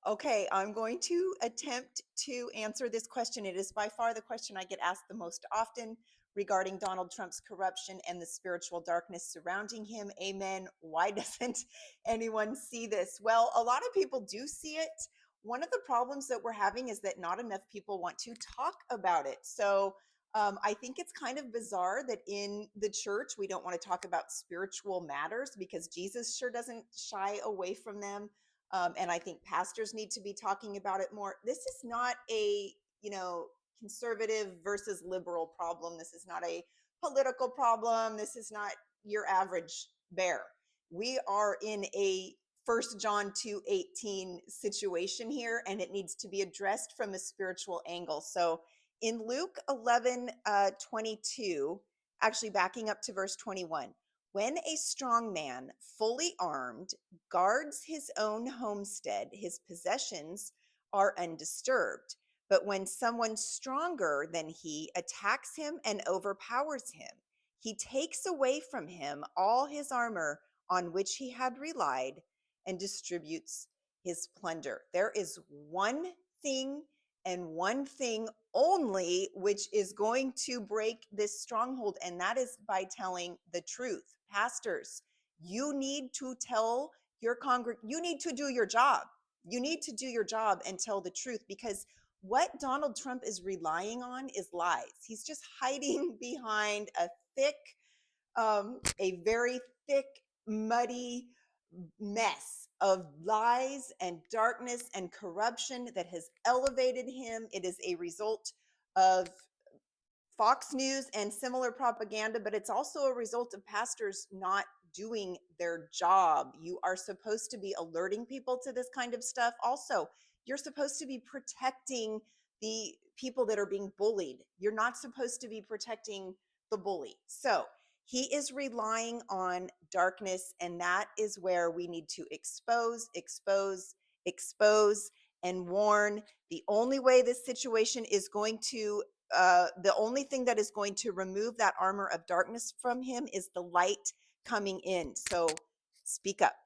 Okay, I'm going to attempt to answer this question. It is by far the question I get asked the most often regarding Donald Trump's corruption and the spiritual darkness surrounding him. Amen. Why doesn't anyone see this? Well, a lot of people do see it. One of the problems that we're having is that not enough people want to talk about it. I think it's kind of bizarre that in the church we don't want to talk about spiritual matters because Jesus sure doesn't shy away from them, and I think pastors need to be talking about it more. This is not a, conservative versus liberal problem. This is not a political problem. This is not your average bear. We are in a First John 2:18 situation here, and it needs to be addressed from a spiritual angle. So in Luke 11, 22, actually backing up to verse 21, when a strong man, fully armed, guards his own homestead, his possessions are undisturbed. But when someone stronger than he attacks him and overpowers him, he takes away from him all his armor on which he had relied and distributes his plunder. There is one thing and one thing only which is going to break this stronghold, and that is by telling the truth. Pastors, you need to tell your you need to do your job. You need to do your job and tell the truth, because what Donald Trump is relying on is lies. He's just hiding behind a very thick, muddy mess of lies and darkness and corruption that has elevated him. It is a result of Fox News and similar propaganda, but it's also a result of pastors not doing their job. You are supposed to be alerting people to this kind of stuff. Also, you're supposed to be protecting the people that are being bullied. You're not supposed to be protecting the bully. So he is relying on darkness, and that is where we need to expose, and warn. The only way this situation is going to the only thing that is going to remove that armor of darkness from him is the light coming in. So speak up.